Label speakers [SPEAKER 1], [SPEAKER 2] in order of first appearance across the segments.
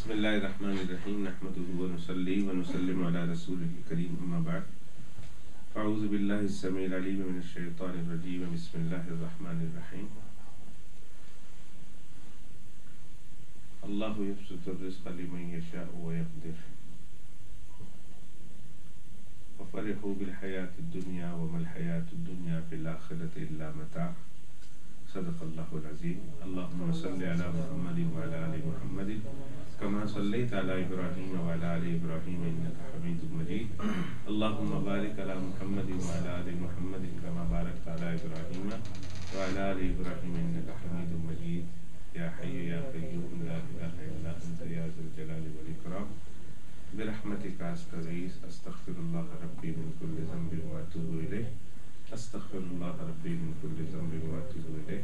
[SPEAKER 1] بسم اللہ الرحمن الرحیم نحمده ونصلی ونسلم علی رسوله الکریم اما بعد فاعوذ باللہ السمیع العلیم من الشیطان الرجیم بسم اللہ الرحمن الرحیم اللہ یبسط الرزق لمن یشاء ویقدر وفرحوا بالحیاة الدنیا وما الحیاة الدنیا فی الآخرة الا متاع صدق اللہ العظیم اللہم صلی علی محمد وعلی آل محمد کما صلیت علی ابراہیم وعلی آل ابراہیم انک حمید مجید اللہم بارک علی محمد وعلی آل محمد کما بارکت علی ابراہیم وعلی آل ابراہیم انک حمید مجید یا حی یا قیوم لا الہ الا انت یا ذا الجلال والاکرام برحمتک استغیث استغفر اللہ ربی من کل ذنب واتوب الیہ استغفر اللہ ربی من کل ذنب واتوب الیہ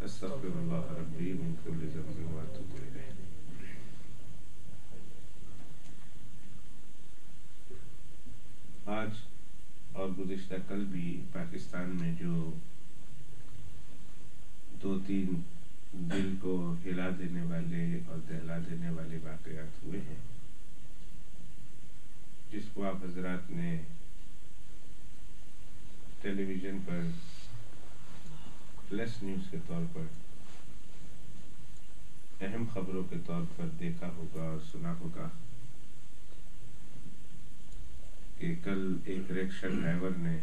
[SPEAKER 1] استغفر اللہ ربی من کل ذنب واتوب الیہ۔ آج اور گزشتہ کل بھی پاکستان میں جو دو تین دل کو ہلا دینے والے اور دہلا دینے والے واقعات ہوئے ہیں، جس کو آپ حضرات نے ٹیلی ویژن پر فلیش نیوز کے طور پر اہم خبروں کے طور پر دیکھا ہوگا اور سنا ہوگا کہ کل ایک رکشہ ڈرائیور نے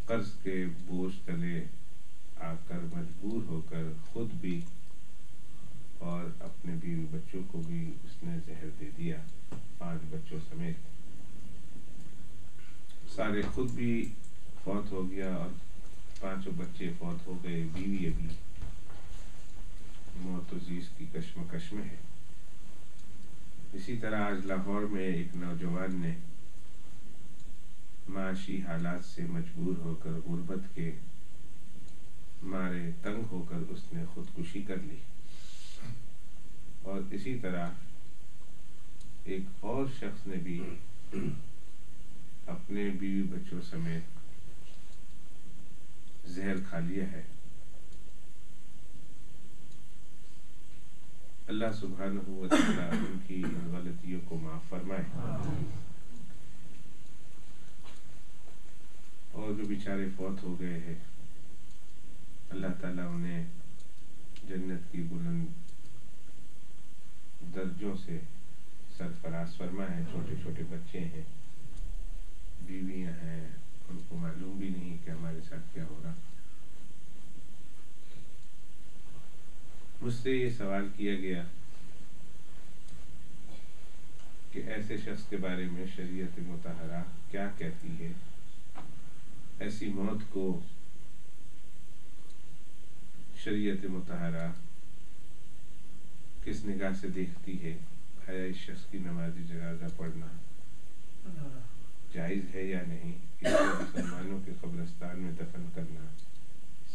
[SPEAKER 1] قرض کے بوجھ تلے آ کر مجبور ہو کر خود بھی اور اپنے بیوی بچوں کو بھی اس نے زہر دے دیا، 5 بچوں سمیت۔ سارے خود بھی فوت ہو گیا اور 5 بچے فوت ہو گئے، بیوی ابھی موت و زیست کی کشمکش میں ہے۔ اسی طرح آج لاہور میں ایک نوجوان نے معاشی حالات سے مجبور ہو کر غربت کے مارے تنگ ہو کر اس نے خودکشی کر لی، اور اسی طرح ایک اور شخص نے بھی اپنے بیوی بچوں سمیت زہر کھا لیا ہے۔ اللہ سبحانہ و تعالی ان کی ان غلطیوں کو معاف فرمائے، اور جو بیچارے فوت ہو گئے ہیں اللہ تعالیٰ انہیں جنت کی بلند درجوں سے سرفراز فرمائے۔ چھوٹے چھوٹے بچے ہیں، بیویاں ہیں، ان کو معلوم بھی نہیں کہ ہمارے ساتھ کیا ہو رہا۔ مجھ سے یہ سوال کیا گیا کہ ایسے شخص کے بارے میں شریعت مطہرہ کیا کہتی ہے، ایسی موت کو شریعت مطہرہ کس نگاہ سے دیکھتی ہے؟ آیا اس شخص کی نماز جنازہ پڑھنا جائز ہے یا نہیں؟ اس کو مسلمانوں کے قبرستان میں دفن کرنا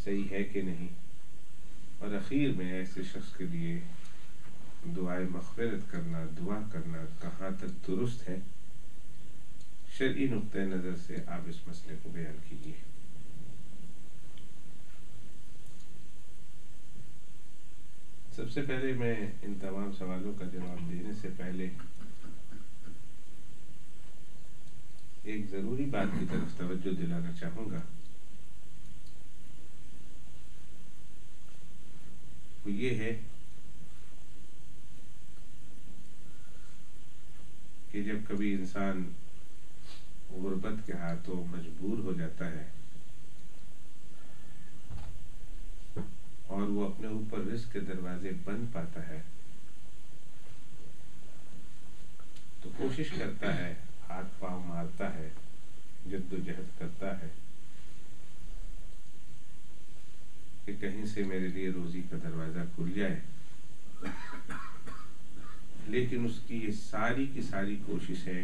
[SPEAKER 1] صحیح ہے کہ نہیں؟ اور اخیر میں ایسے شخص کے لیے دعائے مغفرت کرنا، دعا کرنا کہاں تک درست ہے؟ شرعی نقطۂ نظر سے آپ اس مسئلے کو بیان کیجیے۔ سب سے پہلے میں ان تمام سوالوں کا جواب دینے سے پہلے ایک ضروری بات کی طرف توجہ دلانا چاہوں گا، وہ یہ ہے کہ جب کبھی انسان غربت کے ہاتھوں مجبور ہو جاتا ہے اور وہ اپنے اوپر رزق کے دروازے بند پاتا ہے تو کوشش کرتا ہے، ہاتھ پاؤں مارتا ہے، جد و جہد کرتا ہے کہ کہیں سے میرے لیے روزی کا دروازہ کھل جائے، لیکن اس کی یہ ساری کی ساری کوششیں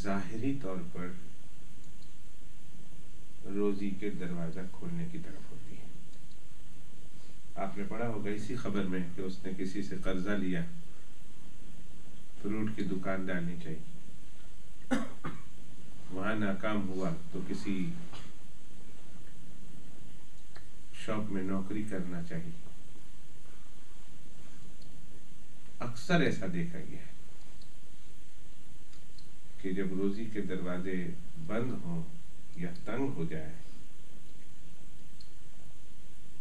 [SPEAKER 1] ظاہری طور پر روزی کے دروازہ کھولنے کی طرف ہوتی ہے۔ آپ نے پڑھا ہوگا اسی خبر میں کہ اس نے کسی سے قرضہ لیا، فروٹ کی دکان ڈالنی چاہیے، وہاں ناکام ہوا تو کسی شاپ میں نوکری کرنا چاہیے. اکثر ایسا دیکھا گیا ہے کہ جب روزی کے دروازے بند ہوں یا تنگ ہو جائے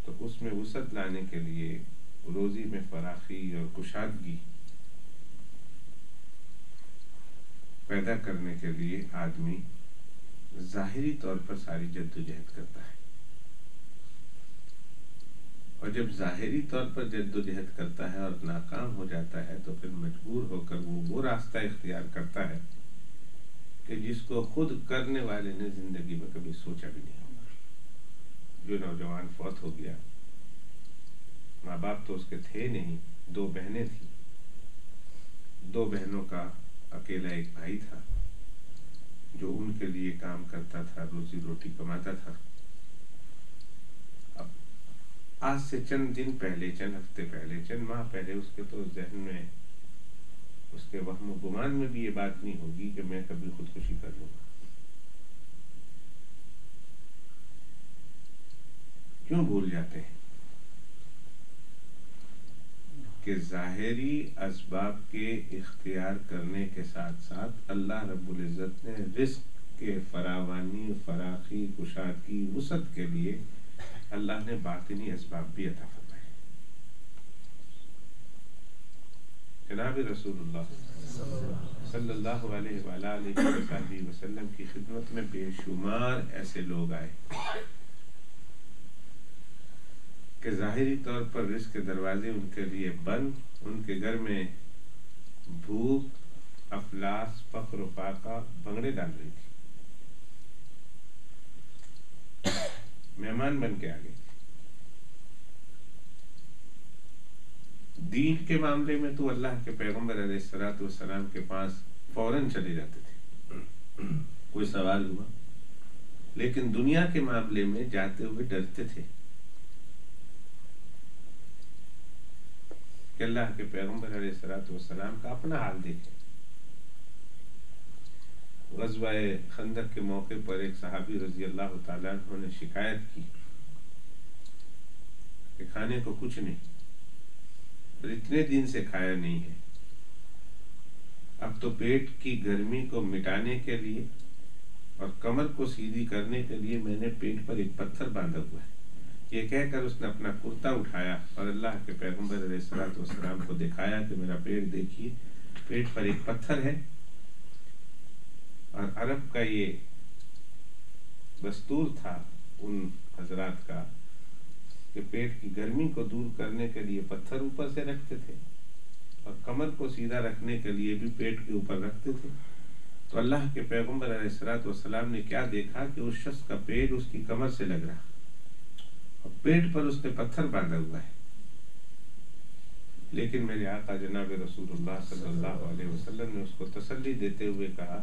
[SPEAKER 1] تو اس میں وسعت لانے کے لیے، روزی میں فراخی اور کشادگی پیدا کرنے کے لیے آدمی ظاہری طور پر ساری جدوجہد کرتا ہے. اور جب ظاہری طور پر جدوجہد کرتا ہے اور ناکام ہو جاتا ہے تو پھر مجبور ہو کر وہ راستہ اختیار کرتا ہے کہ جس کو خود کرنے والے نے زندگی میں کبھی سوچا بھی نہیں ہوگا. جو نوجوان فوت ہو گیا، ماں باپ تو اس کے تھے نہیں، 2 بہنیں تھیں، 2 بہنوں کا اکیلا ایک بھائی تھا جو ان کے لیے کام کرتا تھا، روزی روٹی کماتا تھا. اب آج سے چند دن پہلے، چند ہفتے پہلے، چند ماہ پہلے اس کے تو ذہن میں، اس کے وہم و گمان میں بھی یہ بات نہیں ہوگی کہ میں کبھی خودکشی کر لوں گا. کیوں بھول جاتے ہیں کہ ظاہری اسباب کے اختیار کرنے کے ساتھ ساتھ اللہ رب العزت نے رزق کے فراوانی، فراخی، کشادگی، وسعت کے لیے اللہ نے باطنی اسباب بھی عطا فرمائے. جناب رسول اللہ صلی اللہ علیہ وآلہ وسلم کی خدمت میں بے شمار ایسے لوگ آئے کہ ظاہری طور پر رزق کے دروازے ان کے لیے بند، ان کے گھر میں بھوک، افلاس، فقر و فاقہ بنگڑے ڈال رہی تھی. مہمان بن کے آ گئے. دین کے معاملے میں تو اللہ کے پیغمبر علیہ الصلوۃ والسلام کے پاس فوراً چلے جاتے تھے، کوئی سوال ہوا، لیکن دنیا کے معاملے میں جاتے ہوئے ڈرتے تھے کہ اللہ کے پیغمبر علیہ الصلوۃ والسلام کا اپنا حال دیکھیں. غزوہ خندق کے موقع پر ایک صحابی رضی اللہ تعالیٰ عنہ نے شکایت کی کہ کھانے کو کچھ نہیں، اور اتنے دن سے کھایا نہیں ہے. اب تو پیٹ کی گرمی کو مٹانے کے لیے اور کمر کو سیدھی کرنے کے لیے میں نے پیٹ پر ایک پتھر باندھا ہوا ہے. یہ کہہ کر اس نے اپنا کرتا اٹھایا اور اللہ کے پیغمبر علیہ الصلوۃ والسلام کو دکھایا کہ میرا پیٹ دیکھیے، پیٹ پر ایک پتھر ہے. اور عرب کا یہ دستور تھا ان حضرات کا کہ پیٹ کی گرمی کو دور کرنے کے لیے پتھر اوپر سے رکھتے تھے اور کمر کو سیدھا رکھنے کے لیے بھی پیٹ کے اوپر رکھتے تھے. تو اللہ کے پیغمبر علیہ الصلوۃ والسلام نے کیا دیکھا کہ اس شخص کا پیٹ اس کی کمر سے لگ رہا اور پیٹ پر اس نے پتھر باندھا ہوا ہے. لیکن میرے آقا جناب رسول اللہ صلی اللہ علیہ وسلم نے اس کو تسلی دیتے ہوئے کہا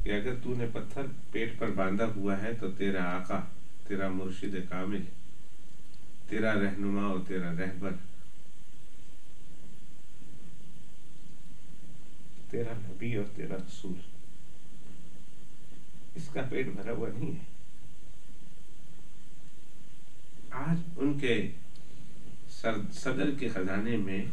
[SPEAKER 1] کہ اگر تو نے پتھر پیٹ پر باندھا ہوا ہے تو تیرا آقا، تیرا مرشد کامل، تیرا رہنما اور تیرا رہبر، تیرا نبی اور تیرا رسول، اس کا پیٹ بھرا ہوا نہیں ہے. آج ان کے صدر کے خزانے میں،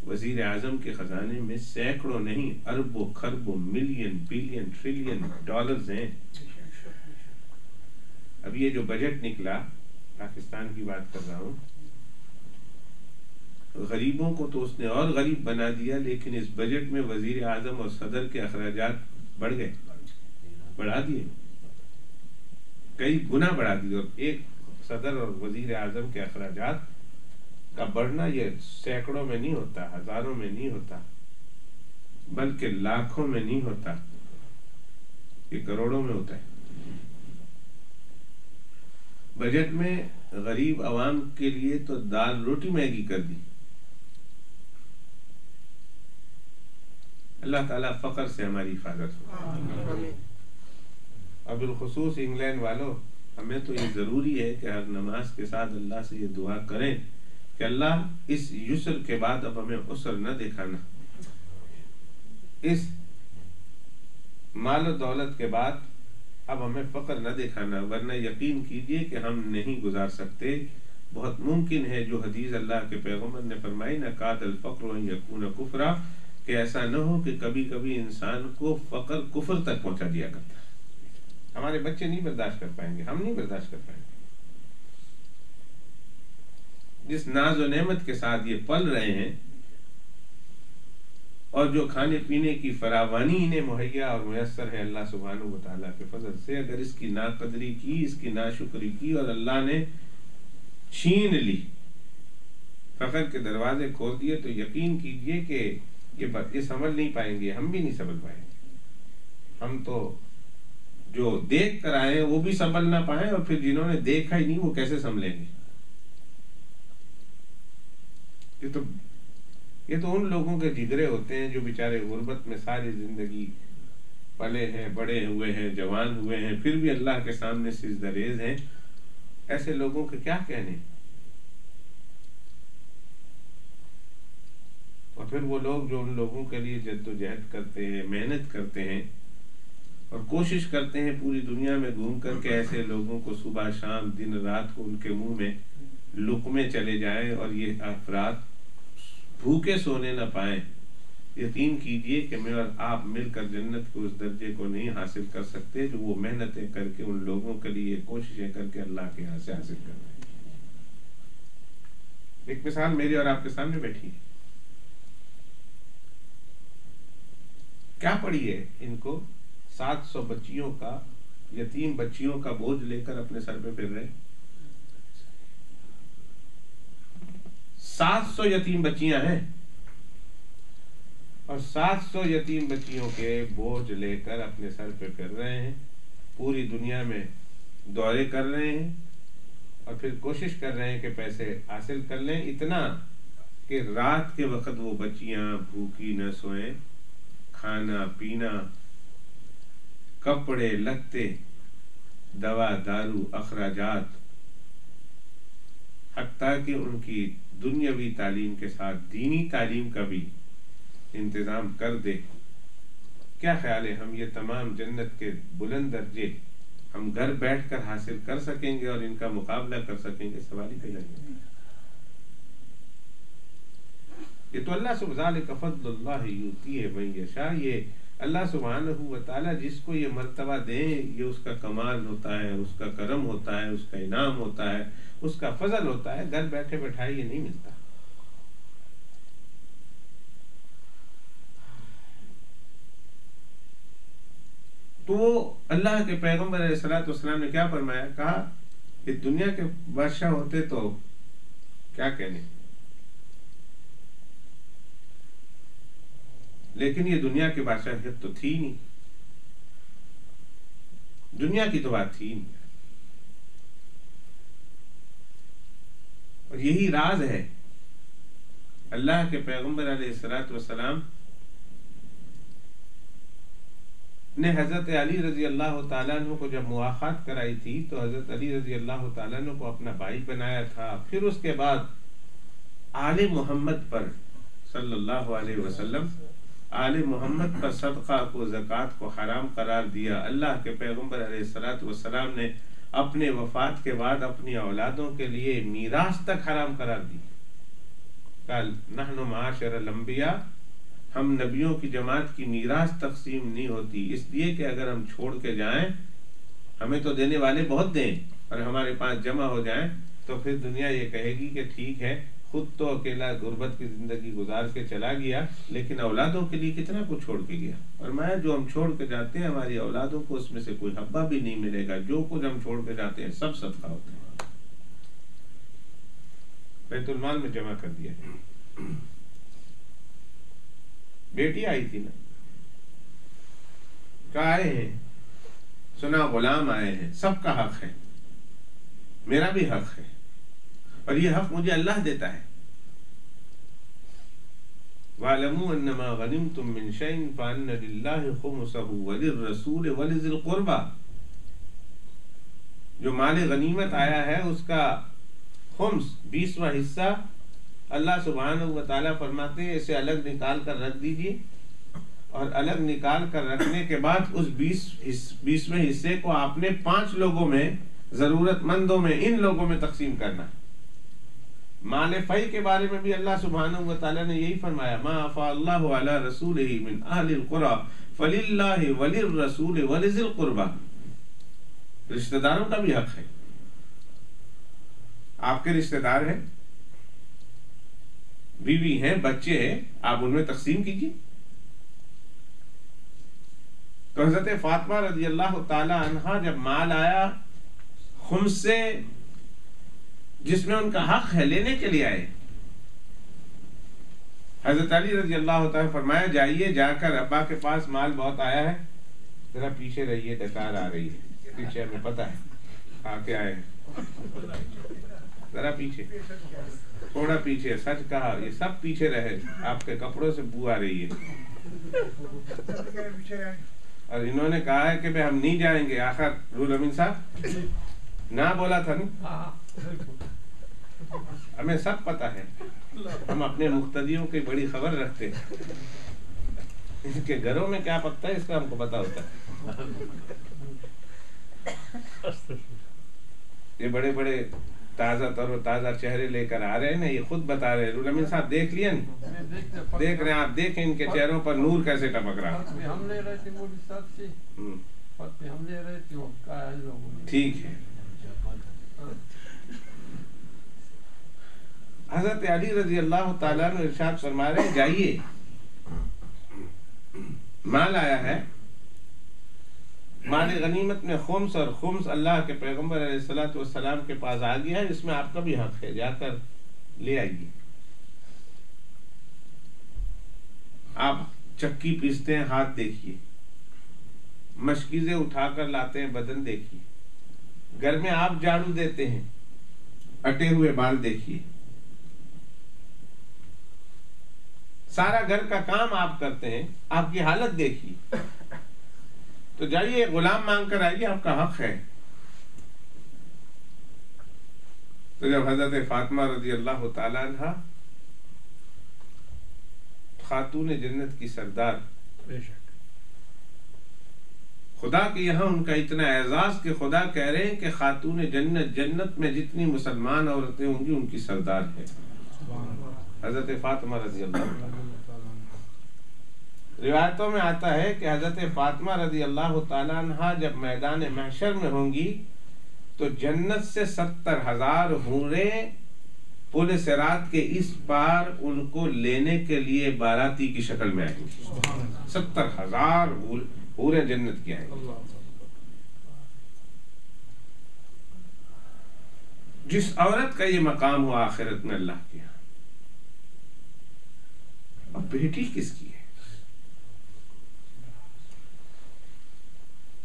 [SPEAKER 1] وزیر اعظم کے خزانے میں سینکڑوں نہیں، اربوں خربوں، ملین، بلین، ٹریلین ڈالرز ہیں. اب یہ جو بجٹ نکلا، پاکستان کی بات کر رہا ہوں، غریبوں کو تو اس نے اور غریب بنا دیا، لیکن اس بجٹ میں وزیر اعظم اور صدر کے اخراجات بڑھ گئے، بڑھا دیے، کئی گنا بڑھا دیے. اور ایک صدر اور وزیر اعظم کے اخراجات کا بڑھنا یہ سینکڑوں میں نہیں ہوتا، ہزاروں میں نہیں ہوتا، بلکہ لاکھوں میں نہیں ہوتا، یہ کروڑوں میں ہوتا ہے. بجٹ میں غریب عوام کے لیے تو دال روٹی مہنگی کر دی. اللہ تعالیٰ فقر سے ہماری حفاظت ہو. اور بالخصوص انگلینڈ والوں، ہمیں تو یہ ضروری ہے کہ ہر نماز کے ساتھ اللہ سے یہ دعا کریں کہ اللہ اس یسر کے بعد اب ہمیں عسر نہ دکھانا، اس مال و دولت کے بعد اب ہمیں فقر نہ دکھانا، ورنہ یقین کیجئے کہ ہم نہیں گزار سکتے۔ بہت ممکن ہے جو حدیث اللہ کے پیغمبر نے فرمائی نہ کاد الفقر ان یکون کفرا، کہ ایسا نہ ہو کہ کبھی کبھی انسان کو فقر کفر تک پہنچا دیا کرتا ہے۔ ہمارے بچے نہیں برداشت کر پائیں گے، ہم نہیں برداشت کر پائیں گے۔ جس ناز و نعمت کے ساتھ یہ پل رہے ہیں اور جو کھانے پینے کی فراوانی انہیں مہیا اور میسر ہے اللہ سبحانہ و تعالیٰ کے فضل سے، اگر اس کی ناقدری کی، اس کی ناشکری کی اور اللہ نے چھین لی، فقر کے دروازے کھول دیے، تو یقین کیجئے کہ یہ سنبھل نہیں پائیں گے، ہم بھی نہیں سنبھل پائیں گے۔ ہم تو جو دیکھ کر آئے ہیں وہ بھی سنبھل نہ پائیں، اور پھر جنہوں نے دیکھا ہی نہیں وہ کیسے سنبھلیں گے؟ یہ تو ان لوگوں کے جگرے ہوتے ہیں جو بیچارے غربت میں ساری زندگی پلے ہیں، بڑے ہوئے ہیں، جوان ہوئے ہیں، پھر بھی اللہ کے سامنے سجدہ ریز ہیں۔ ایسے لوگوں کے کیا کہنے؟ اور پھر وہ لوگ جو ان لوگوں کے لیے جد و جہد کرتے ہیں، محنت کرتے ہیں اور کوشش کرتے ہیں پوری دنیا میں گھوم کر کے ایسے لوگوں کو صبح شام دن رات کو ان کے منہ میں لقمے چلے جائیں اور یہ افراد بھوکے سونے نہ پائیں، یقین کیجئے کہ میں اور آپ مل کر جنت کے اس درجے کو نہیں حاصل کر سکتے جو وہ محنتیں کر کے ان لوگوں کے لیے کوششیں کر کے اللہ کے یہاں سے حاصل کر رہے ہیں۔ ایک مثال میری اور آپ کے سامنے بیٹھی ہے، کیا پڑی ہے ان کو 700 بچیوں کا، یتیم بچیوں کا بوجھ لے کر اپنے سر پہ پھر رہے، 700 یتیم بچیاں ہیں اور 700 یتیم بچیوں کے بوجھ لے کر اپنے سر پہ پھر رہے ہیں، پوری دنیا میں دورے کر رہے ہیں اور پھر کوشش کر رہے ہیں کہ پیسے حاصل کر لیں، اتنا کہ رات کے وقت وہ بچیاں بھوکی نہ سوئیں، کھانا پینا، کپڑے لتے، دوا دارو، اخراجات، حتیٰ کہ ان کی دنیاوی تعلیم کے ساتھ دینی تعلیم کا بھی انتظام کر دے۔ کیا خیال ہے ہم یہ تمام جنت کے بلند درجے ہم گھر بیٹھ کر حاصل کر سکیں گے اور ان کا مقابلہ کر سکیں گے؟ سوال ہی پیدا نہیں۔ یہ تو اللہ سبحانہ کا فضل اللہ یؤتی من یشاء، یہ اللہ سبحانہ و تعالیٰ جس کو یہ مرتبہ دیں یہ اس کا کمال ہوتا ہے، اس کا کرم ہوتا ہے، اس کا انعام ہوتا ہے، اس کا فضل ہوتا ہے۔ گھر بیٹھے بیٹھائے یہ نہیں ملتا۔ تو اللہ کے پیغمبر علیہ الصلوۃ والسلام نے کیا فرمایا؟ کہا کہ دنیا کے بادشاہ ہوتے تو کیا کہنے، لیکن یہ دنیا کے بادشاہیت تو تھی نہیں، دنیا کی تو بات تھی نہیں۔ اور یہی راز ہے اللہ کے پیغمبر علیہ الصلوۃ والسلام نے حضرت علی رضی اللہ تعالیٰ عنہ کو جب مواخات کرائی تھی تو حضرت علی رضی اللہ تعالیٰ عنہ کو اپنا بھائی بنایا تھا، پھر اس کے بعد آل محمد پر صلی اللہ علیہ وسلم، آل محمد پر صدقہ کو، زکوٰۃ کو حرام قرار دیا۔ اللہ کے پیغمبر علیہ الصلوۃ والسلام نے اپنے وفات کے بعد اپنی اولادوں کے لیے میراث تک حرام قرار دی۔ قال نحن معاشر الانبیاء، ہم نبیوں کی جماعت کی میراث تقسیم نہیں ہوتی، اس لیے کہ اگر ہم چھوڑ کے جائیں، ہمیں تو دینے والے بہت دیں اور ہمارے پاس جمع ہو جائیں تو پھر دنیا یہ کہے گی کہ ٹھیک ہے خود تو اکیلا غربت کی زندگی گزار کے چلا گیا لیکن اولادوں کے لیے کتنا کچھ چھوڑ کے گیا۔ اور میں جو ہم چھوڑ کے جاتے ہیں ہماری اولادوں کو اس میں سے کوئی حبہ بھی نہیں ملے گا، جو کچھ ہم چھوڑ کے جاتے ہیں سب صدقہ ہوتا ہے، بیت المال میں جمع کر دیا ہے۔ بیٹی آئی تھی نا، کہا آئے ہیں، سنا غلام آئے ہیں، سب کا حق ہے، میرا بھی حق ہے، اور یہ حق مجھے اللہ دیتا ہے۔ وَاعْلَمُوا أَنَّمَا غَنِمْتُم مِّن شَيْءٍ فَأَنَّ لِلَّهِ خُمُسَهُ وَلِلرَّسُولِ وَلِذِي الْقُرْبَىٰ، جو مال غنیمت آیا ہے اس کا خمس 20واں حصہ اللہ سبحانہ و تعالیٰ فرماتے ہیں اسے الگ نکال کر رکھ دیجئے، اور الگ نکال کر رکھنے کے بعد اس 20ویں حصے کو آپ نے 5 لوگوں میں، ضرورت مندوں میں، ان لوگوں میں تقسیم کرنا. مال فی کے بارے میں بھی اللہ سبحانہ و تعالیٰ نے یہی فرمایا، ما افاء اللہ علی رسولہ من اہل القری فللہ وللرسول ولذی القربی. رشتہ داروں کا بھی حق ہے. آپ کے رشتہ دار ہیں، بیوی ہیں، بچے ہیں، آپ ان میں تقسیم کیجیے. تو حضرت فاطمہ رضی اللہ تعالی عنہا جب مال آیا خمس سے، جس میں ان کا حق ہے، لینے کے لیے آئے. حضرت علی رضی اللہ تعالی فرمایا جائیے، جا کر ابا کے پاس مال بہت آیا ہے، ذرا پیچھے رہیے، ڈکار آ رہی ہے پیچھے، ہمیں پتہ ہے آ کے آئے ہیں، ذرا پیچھے، تھوڑا پیچھے. سچ کہا، یہ سب پیچھے رہے، آپ کے کپڑوں سے بو آ رہی ہے. اور انہوں نے کہا ہے کہ ہم نہیں جائیں گے. آخر رول امین صاحب نہ بولا تھا نا. ہمیں سب پتہ ہے، ہم اپنے مقتدیوں کی بڑی خبر رکھتے ہیں. ان کے گھروں میں کیا پکتا ہے اس کا ہم کو پتہ ہوتا ہے. یہ بڑے بڑے تازہ تر و تازہ چہرے لے کر آ رہے ہیں نا، یہ خود بتا رہے ہیں. رول امین صاحب دیکھ لیا نا، دیکھ رہے ہیں آپ، دیکھیں ان کے چہروں پر نور کیسے ٹپک رہا. ٹھیک ہے. حضرت علی رضی اللہ تعالیٰ نے ارشاد فرما رہے ہیں جائیے، مال آیا ہے. مال غنیمت میں خمس، اور خمس اللہ کے پیغمبر علیہ الصلوۃ والسلام کے پاس آ گیا ہے، اس میں آپ کا بھی حق ہے، جا کر لے آئیے. آپ چکی پیستے ہیں، ہاتھ دیکھیے. مشکیزیں اٹھا کر لاتے ہیں، بدن دیکھیے. گھر میں آپ جھاڑو دیتے ہیں، اٹے ہوئے بال دیکھیے. سارا گھر کا کام آپ کرتے ہیں، آپ کی حالت دیکھیے. تو جائیے غلام مانگ کر آئیے، آپ کا حق ہے. تو جب حضرت فاطمہ رضی اللہ تعالی عنہ خاتون جنت کی سردار، خدا کے یہاں ان کا اتنا اعزاز کہ خدا کہہ رہے ہیں کہ خاتون جنت، جنت میں جتنی مسلمان عورتیں ہوں گی ان کی سردار ہے حضرت فاطمہ رضی اللہ عنہ. روایتوں میں آتا ہے کہ حضرت فاطمہ رضی اللہ تعالی عنہ جب میدان محشر میں ہوں گی تو جنت سے 70,000 حوریں پل صراط کے اس پار ان کو لینے کے لیے باراتی کی شکل میں آئیں گی. 70,000 حوریں جنت کی آئیں گی. جس عورت کا یہ مقام ہوا آخرت میں اللہ کے یہاں. اب بیٹی کس کی ہے؟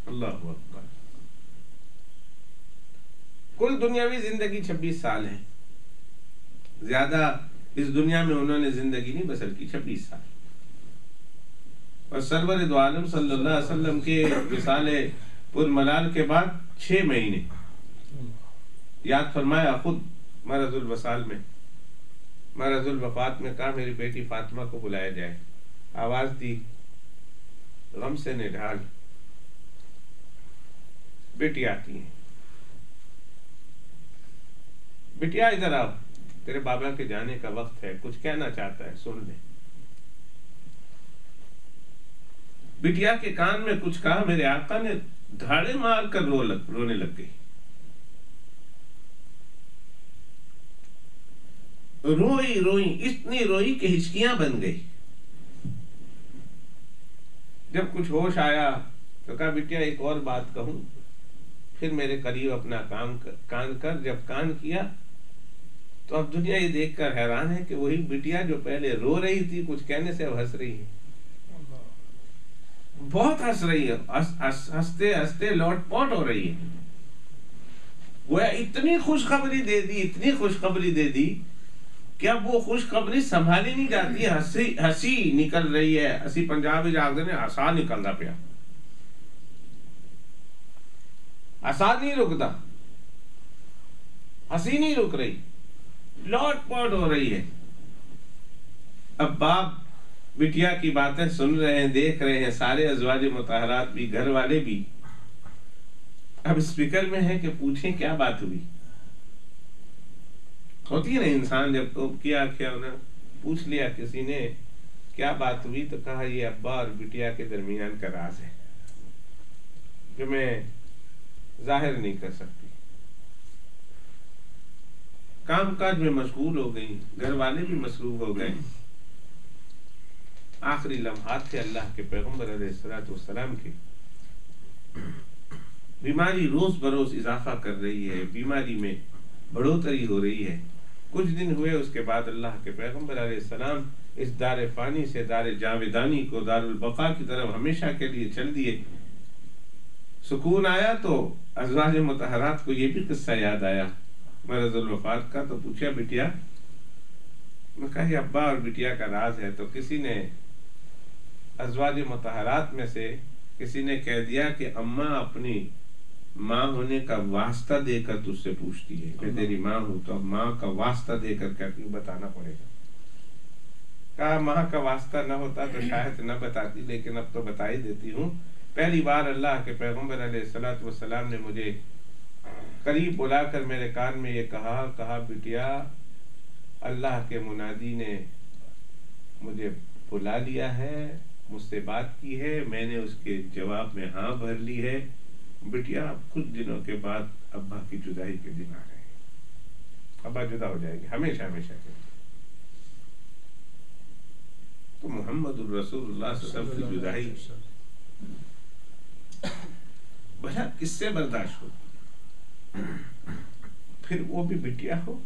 [SPEAKER 1] اللہ اکبر. کل دنیاوی زندگی 26 سال ہے. زیادہ اس دنیا میں انہوں نے زندگی نہیں بسر کی، 26 سال. اور سرور دو عالم صلی اللہ علیہ وسلم کے وصال پر ملال کے بعد 6 مہینے یاد فرمایا خود مرض الوصال میں، مرض الوفات میں کہا میری بیٹی فاطمہ کو بلایا جائے. آواز دی، غم سے نڈھال. بیٹی آتی ہیں، بیٹیا ادھر آؤ، تیرے بابا کے جانے کا وقت ہے، کچھ کہنا چاہتا ہے، سن لے. بٹیا کے کان میں کچھ کہا، میرے آقا نے دھاڑے مار کر رونے لگ گئی. روئی اتنی روئی کہ ہچکیاں بن گئی. جب کچھ ہوش آیا تو کہا بیٹیا ایک اور بات کہوں، پھر میرے قریب اپنا کان کر. جب کان کیا تو اب دنیا یہ دیکھ کر حیران ہے کہ وہی بٹیا جو پہلے رو رہی تھی کچھ کہنے سے اب ہنس رہی ہے. بہت ہنس رہی ہے، ہنستے ہنستے لوٹ پوٹ ہو رہی ہے. وہ اتنی خوشخبری دے دی، اتنی خوشخبری دے دی کہ اب وہ خوشخبری سنبھالی نہیں جاتی. ہنسی نکل رہی ہے. ہنسی پنجابی جاگتے نے ہسا نکلتا پیا، ہسا نہیں رکتا، ہنسی نہیں رک رہی، لوٹ پوٹ ہو رہی ہے. اب باپ بٹیا کی باتیں سن رہے ہیں، دیکھ رہے ہیں، سارے ازواج مطہرات بھی، گھر والے بھی. اب اس فکر میں ہے کہ پوچھیں کیا بات ہوئی. ہوتی ہے نا انسان جب تو کیا انہیں پوچھ لیا کسی نے کیا بات ہوئی، تو کہا یہ ابا اور بٹیا کے درمیان کا راز ہے جو میں ظاہر نہیں کر سکتی. کام کاج میں مشغول ہو گئی، گھر والے بھی مصروف ہو گئے. آخری لمحات تھے اللہ کے پیغمبر علیہ الصلوۃ والسلام کے. بیماری روز بروز اضافہ کر رہی ہے، بیماری میں بڑھوتری ہو رہی ہے. کچھ دن ہوئے اس کے بعد اللہ کے پیغمبر علیہ السلام اس دار فانی سے دار جاودانی کو، دار البقاء کی طرف ہمیشہ کے لیے چل دیے. سکون آیا تو ازواج مطہرات کو یہ بھی قصہ یاد آیا مرض الوفات کا. تو پوچھا بٹیا، میں کہا یہ ابا اور بٹیا کا راز ہے. تو کسی نے ازواج مطہرات میں سے کسی نے کہہ دیا کہ اماں اپنی ماں ہونے کا واسطہ دے کر تجھ سے پوچھتی ہے. میں تیری ماں ہوں تو ماں کا واسطہ دے کر کیا بتانا پڑے گا. کہا ماں کا واسطہ نہ ہوتا تو شاید نہ بتاتی، لیکن اب تو بتا ہی دیتی ہوں. پہلی بار اللہ کے پیغمبر علیہ الصلوۃ والسلام نے مجھے قریب بلا کر میرے کان میں یہ کہا بٹیا، اللہ کے منادی نے مجھے بلا لیا ہے، مجھ سے بات کی ہے، میں نے اس کے جواب میں ہاں بھر لی ہے. بٹیا اب کچھ دنوں کے بعد ابا کی جدائی کے دن آ رہے ہیں، ابا جدا ہو جائے گے ہمیشہ ہمیشہ کے. تو محمد الرسول اللہ صلی اللہ علیہ وسلم کی جدائی بھلا کس سے برداشت ہو، پھر وہ بھی بٹیا ہو،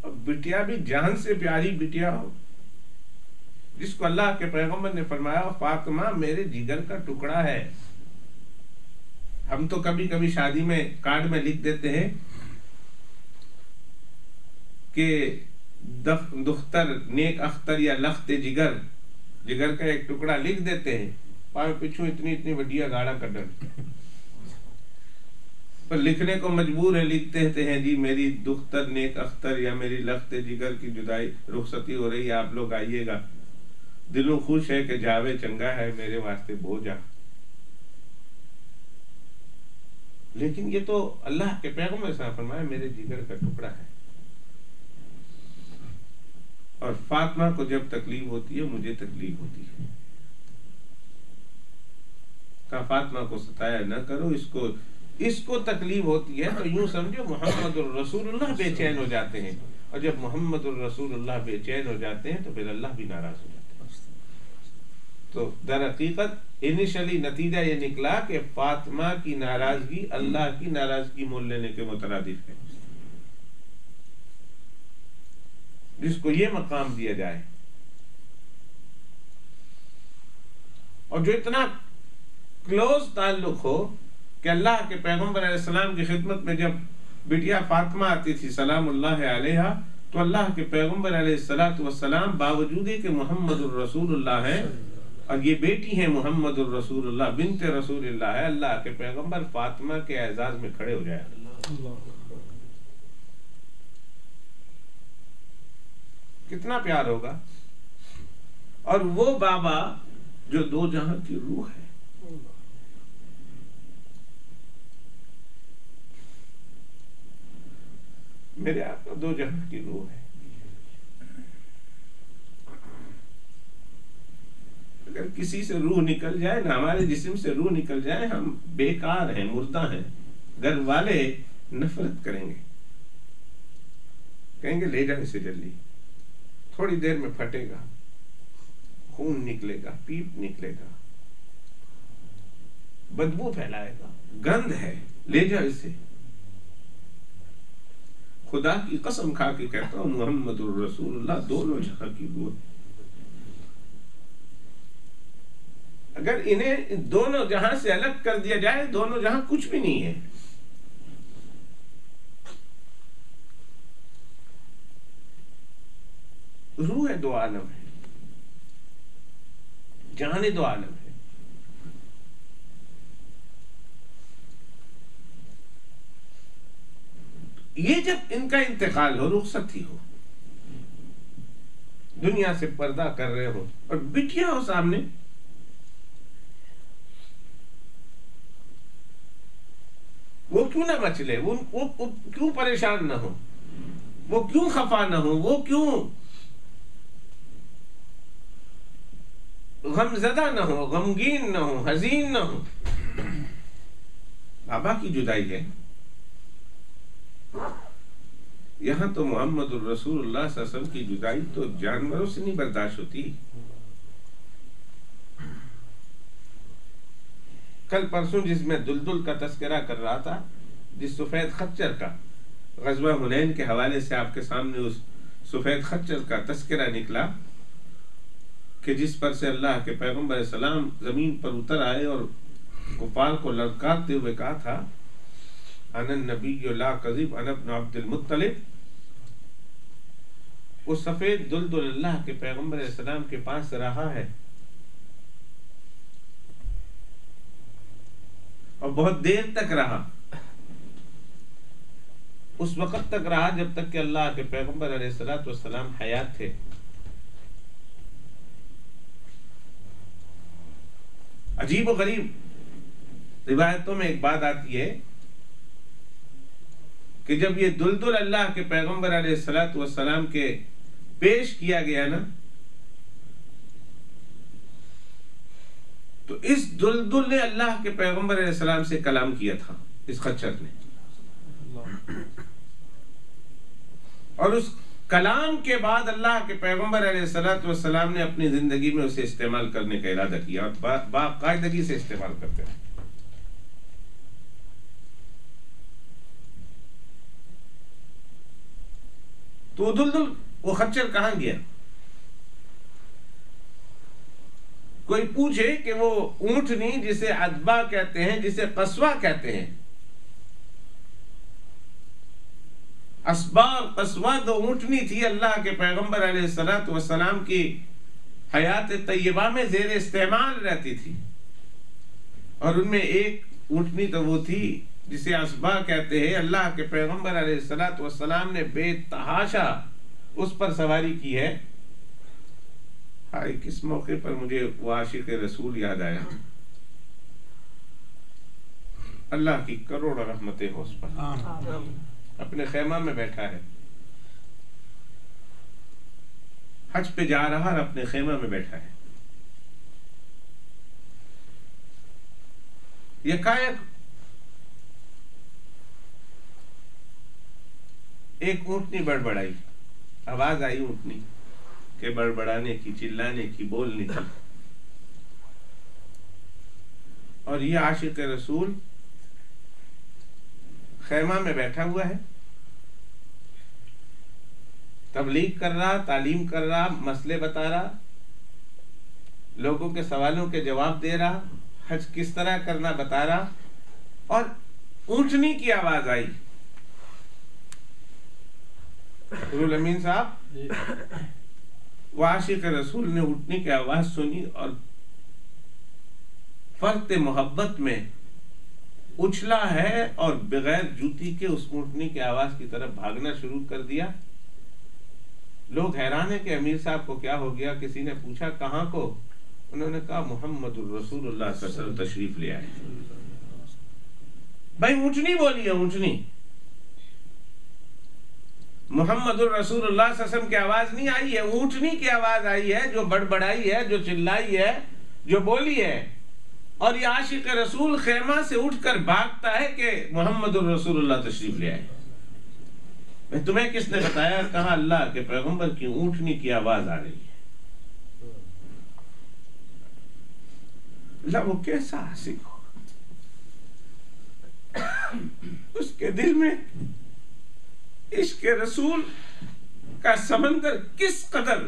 [SPEAKER 1] اور بٹیا بھی جان سے پیاری بٹیا ہو، جس کو اللہ کے پیغمبر نے فرمایا فاطمہ میرے جگر کا ٹکڑا ہے. ہم تو کبھی کبھی شادی میں کارڈ میں لکھ دیتے ہیں کہ دختر نیک اختر یا لخت جگر، جگر کا ایک ٹکڑا لکھ دیتے ہیں، پاؤں پیچھو اتنی وڈیا گاڑا کڈن پر لکھنے کو مجبور ہے. لکھتے ہیں جی میری دختر نیک اختر یا میری لخت جگر کی جدائی رخصتی ہو رہی ہے، آپ لوگ آئیے گا. دلوں خوش ہے کہ جاوے چنگا ہے میرے واسطے بوجھا. لیکن یہ تو اللہ کے پیغمبر سے فرمایا میرے جگر کا ٹکڑا ہے. اور فاطمہ کو جب تکلیف ہوتی ہے مجھے تکلیف ہوتی ہے. کہا فاطمہ کو ستایا نہ کرو، اس کو تکلیف ہوتی ہے تو یوں سمجھو محمد الرسول اللہ بے چین ہو جاتے ہیں، اور جب محمد الرسول اللہ بے چین ہو جاتے ہیں تو پھر اللہ بھی ناراض ہو جاتے ہیں. تو در حقیقت انیشلی نتیجہ یہ نکلا کہ فاطمہ کی ناراضگی اللہ کی ناراضگی مول لینے کے مترادف ہے. جس کو یہ مقام دیا جائے اور جو اتنا کلوز تعلق ہو کہ اللہ کے پیغمبر علیہ السلام کی خدمت میں جب بٹیا فاطمہ آتی تھی سلام اللہ علیہا تو اللہ کے پیغمبر علیہ الصلوۃ والسلام باوجود کہ محمد الرسول اللہ ہے اور یہ بیٹی ہے محمد الرسول اللہ بنت رسول اللہ ہے، اللہ کے پیغمبر فاطمہ کے اعزاز میں کھڑے ہو جائے. کتنا پیار ہوگا. اور وہ بابا جو دو جہاں کی روح ہے، میرے آپ دو جہاں کی روح ہے. اگر کسی سے روح نکل جائے نا، ہمارے جسم سے روح نکل جائے، ہم بیکار ہیں، مردہ ہیں. گھر والے نفرت کریں گے، کہیں گے لے جا اسے جلدی. تھوڑی دیر میں پھٹے گا، خون نکلے گا، پیپ نکلے گا، بدبو پھیلائے گا، گند ہے، لے جا اسے. خدا کی قسم کھا کے کہتا ہوں محمد الرسول اللہ دونوں جہاں کی روح. اگر انہیں دونوں جہاں سے الگ کر دیا جائے دونوں جہاں کچھ بھی نہیں ہے. روح دو عالم ہے، جان دو عالم ہے. یہ جب ان کا انتقال ہو، رخصتی ہو، دنیا سے پردہ کر رہے ہو اور بٹھیا ہو سامنے، وہ کیوں نہ مچلے، وہ کیوں پریشان نہ ہو، وہ کیوں خفا نہ ہو، وہ کیوں غم زدہ نہ ہو، غمگین نہ ہو، حزین نہ ہو. بابا کی جدائی ہے. یہاں تو محمد الرسول اللہ صلی اللہ علیہ وسلم کی جدائی تو جانوروں سے نہیں برداشت ہوتی. کل پرسوں جس میں دلدل کا تذکرہ کر رہا تھا، جس سفید خچر کا، غزوہ حنین کے حوالے سے آپ کے سامنے اس سفید خچر کا تذکرہ نکلا کہ جس پر سے اللہ کے پیغمبر علیہ السلام زمین پر اتر آئے اور کفار کو للکارتے ہوئے کہا تھا انا النبی لا کذب انا ابن عبد المطلب. وہ سفید دلدل اللہ کے پیغمبر علیہ السلام کے پاس رہا ہے اور بہت دیر تک رہا. اس وقت تک رہا جب تک کہ اللہ کے پیغمبر علیہ السلام حیات تھے. عجیب و غریب روایتوں میں ایک بات آتی ہے کہ جب یہ دلدل اللہ کے پیغمبر علیہ السلام کے پیش کیا گیا نا، تو اس دلدل نے اللہ کے پیغمبر علیہ السلام سے کلام کیا تھا، اس خچر نے، اور اس کلام کے بعد اللہ کے پیغمبر علیہ السلام نے اپنی زندگی میں اسے استعمال کرنے کا ارادہ کیا اور باقاعدگی سے استعمال کرتے ہیں. تو دلدل وہ خچر کہاں گیا؟ کوئی پوچھے کہ وہ اونٹنی جسے عذبہ کہتے ہیں، جسے قصوہ کہتے ہیں، اسبا اور قصوہ دو اونٹنی تھی اللہ کے پیغمبر علیہ السلام کی حیات طیبہ میں زیر استعمال رہتی تھی، اور ان میں ایک اونٹنی تو وہ تھی جسے اسبا کہتے ہیں. اللہ کے پیغمبر علیہ السلام نے بے تحاشا اس پر سواری کی ہے. کس موقع پر مجھے وہ عاشق رسول یاد آیا. اللہ کی کروڑ رحمتیں ہو اس پر. اپنے خیمہ میں بیٹھا ہے، حج پہ جا رہا اور اپنے خیمہ میں بیٹھا ہے. یکایک ایک اونٹنی بڑبڑائی، آواز آئی اونٹنی کے بڑبڑانے کی، چلانے کی، بولنے کی. اور یہ عاشق رسول خیمہ میں بیٹھا ہوا ہے، تبلیغ کر رہا، تعلیم کر رہا، مسئلے بتا رہا، لوگوں کے سوالوں کے جواب دے رہا، حج کس طرح کرنا بتا رہا. اور اونٹنی کی آواز آئی. رول امین صاحب، وہ عاشق رسول نے اونٹنی کی آواز سنی اور فرط محبت میں اچھلا ہے اور بغیر جوتی کے اس اونٹنی کی آواز کی طرف بھاگنا شروع کر دیا. لوگ حیران ہیں کہ امیر صاحب کو کیا ہو گیا. کسی نے پوچھا کہاں کو؟ انہوں نے کہا محمد الرسول اللہ صلی اللہ علیہ وسلم تشریف لے آئے. بھائی اونٹنی بولی ہے، اونٹنی. محمد الرسول اللہ صلی اللہ علیہ وسلم کی آواز نہیں آئی ہے، اونٹنی کی آواز آئی ہے، جو بڑبڑائی ہے، جو چلائی ہے، جو بولی ہے. اور یہ عاشق رسول خیمہ سے اٹھ کر بھاگتا ہے کہ محمد الرسول اللہ تشریف لے آئے. میں تمہیں کس نے بتایا؟ کہا اللہ کے پیغمبر کی اونٹنی کی آواز آ رہی ہے. اللہ وہ کیسا عاشق ہو، اس کے دل میں عشق رسول کا سمندر کس قدر